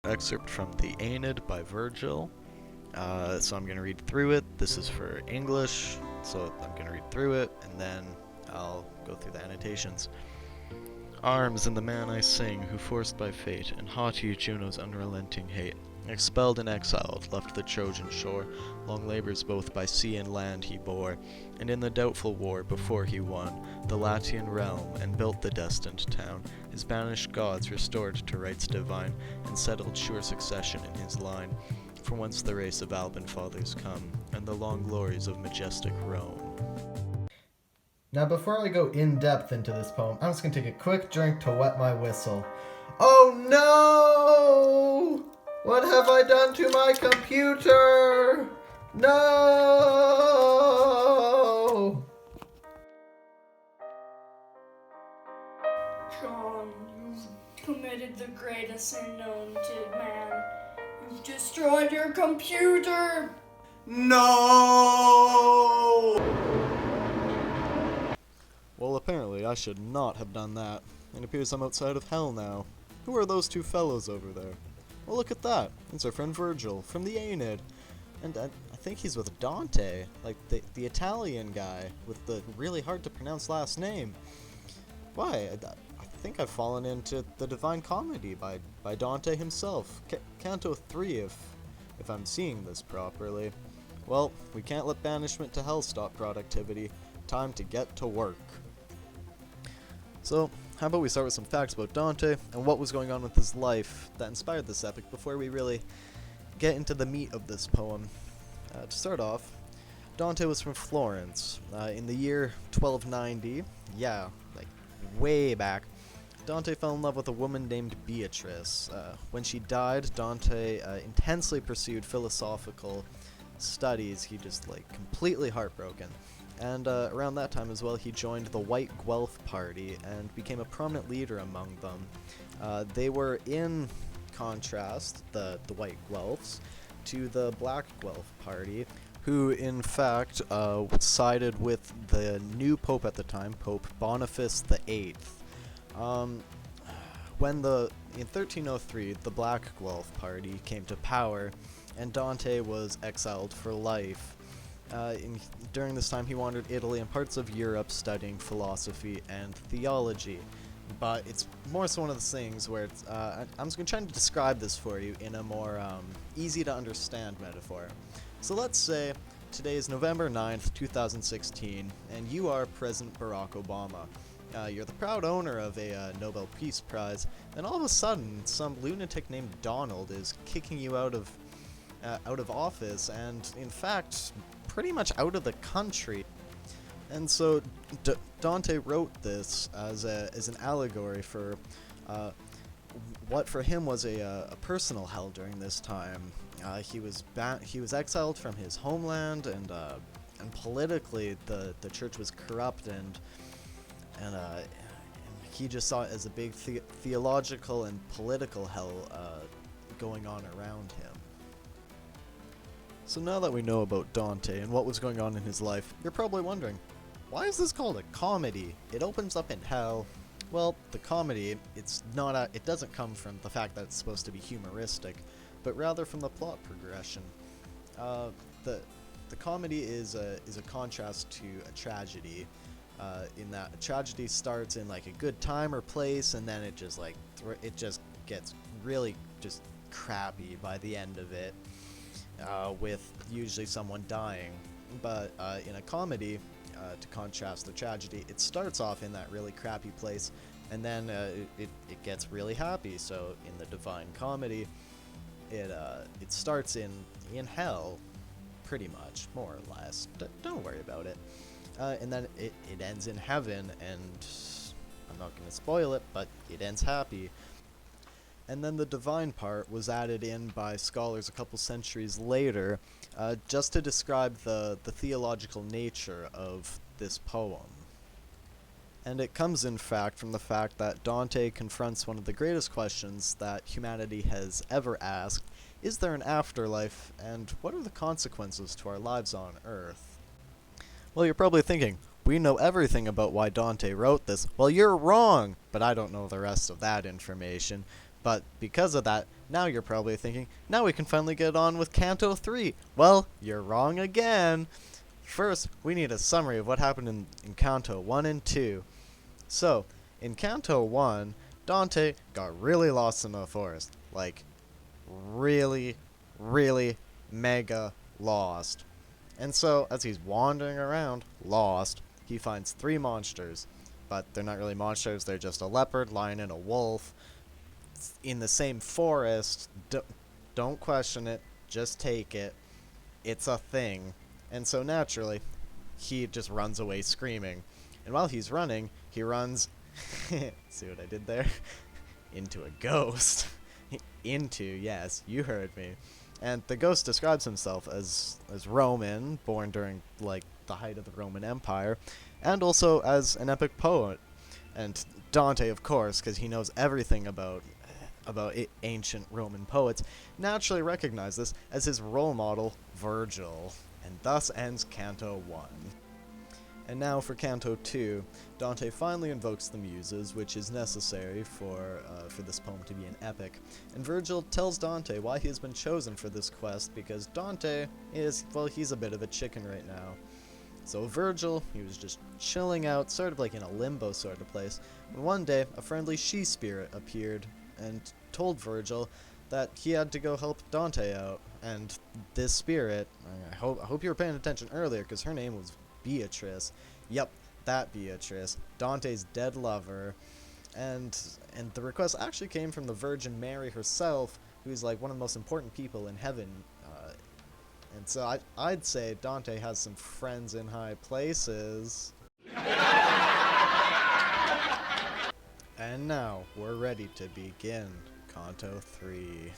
Excerpt from the Aeneid by Virgil. So I'm going to read through it. This is for English, so I'm going to read through it, and then I'll go through the annotations. Arms and the man I sing, who forced by fate, and haughty Juno's unrelenting hate, expelled and exiled, left the Trojan shore, long labors both by sea and land he bore, and in the doubtful war before he won the Latian realm and built the destined town, his banished gods restored to rights divine, and settled sure succession in his line, from whence the race of Alban fathers come, and the long glories of majestic Rome. Now, before I go in depth into this poem, I'm just going to take a quick drink to wet my whistle. Oh no! What have I done to my computer? No! John, you've committed the greatest sin known to man. You've destroyed your computer! No! Well, apparently I should not have done that. It appears I'm outside of hell now. Who are those two fellows over there? Well, look at that. It's our friend Virgil, from the Aeneid. And I think he's with Dante, like the Italian guy with the really hard-to-pronounce last name. Why, I think I've fallen into the Divine Comedy by Dante himself. Canto 3, if I'm seeing this properly. Well, we can't let banishment to hell stop productivity. Time to get to work. So, how about we start with some facts about Dante and what was going on with his life that inspired this epic before we really get into the meat of this poem. To start off, Dante was from Florence. In the year 1290, yeah, like way back, Dante fell in love with a woman named Beatrice. When she died, Dante intensely pursued philosophical studies. He just completely heartbroken. And around that time as well, he joined the White Guelph Party and became a prominent leader among them. They were in contrast, the White Guelphs, to the Black Guelph Party, who in fact sided with the new pope at the time, Pope Boniface VIII. In 1303, the Black Guelph Party came to power, and Dante was exiled for life. During this time, he wandered Italy and parts of Europe studying philosophy and theology. But it's more so one of those things where I'm just going to try to describe this for you in a more easy-to-understand metaphor. So let's say today is November 9th, 2016, and you are President Barack Obama. You're the proud owner of a Nobel Peace Prize, and all of a sudden, some lunatic named Donald is kicking you out of office, and in fact, pretty much out of the country. And so Dante wrote this as an allegory for what for him was a personal hell during this time. He was exiled from his homeland, and politically the church was corrupt, and he just saw it as a big theological and political hell going on around him. So now that we know about Dante and what was going on in his life, you're probably wondering, why is this called a comedy? It opens up in hell. Well, the comedy, it doesn't come from the fact that it's supposed to be humoristic, but rather from the plot progression. The comedy is a contrast to a tragedy, in that a tragedy starts in a good time or place, and then it just gets really just crappy by the end of it. With usually someone dying. But in a comedy, to contrast the tragedy, it starts off in that really crappy place, and then it gets really happy. So in the Divine Comedy, it starts in hell, pretty much, more or less. Don't worry about it. And then it ends in heaven, and I'm not going to spoil it, but it ends happy. And then the divine part was added in by scholars a couple centuries later, just to describe the theological nature of this poem. And it comes, in fact, from the fact that Dante confronts one of the greatest questions that humanity has ever asked: is there an afterlife, and what are the consequences to our lives on Earth? Well, you're probably thinking, we know everything about why Dante wrote this. Well, you're wrong, but I don't know the rest of that information. But because of that, now you're probably thinking, now we can finally get on with Canto 3. Well, you're wrong again. First, we need a summary of what happened in Canto 1 and 2. So, in Canto 1, Dante got really lost in the forest. Like, really, really mega lost. And so, as he's wandering around, lost, he finds 3 monsters. But they're not really monsters, they're just a leopard, lion, and a wolf in the same forest. Don't question it, just take it. It's a thing. And so naturally, he just runs away screaming. And while he's running, he runs... see what I did there? Into a ghost. Yes, you heard me. And the ghost describes himself as Roman, born during, like, the height of the Roman Empire, and also as an epic poet. And Dante, of course, because he knows everything about ancient Roman poets, naturally recognized this as his role model, Virgil. And thus ends Canto 1. And now for Canto 2, Dante finally invokes the Muses, which is necessary for this poem to be an epic. And Virgil tells Dante why he has been chosen for this quest, because Dante is, well, he's a bit of a chicken right now. So Virgil, he was just chilling out, sort of like in a limbo sort of place, when one day a friendly she-spirit appeared and told Virgil that he had to go help Dante out. And this spirit, I hope you were paying attention earlier, because her name was Beatrice. Yep, that Beatrice, Dante's dead lover. And the request actually came from the Virgin Mary herself, who's like one of the most important people in heaven. And so I'd say Dante has some friends in high places. And now we're ready to begin Canto 3.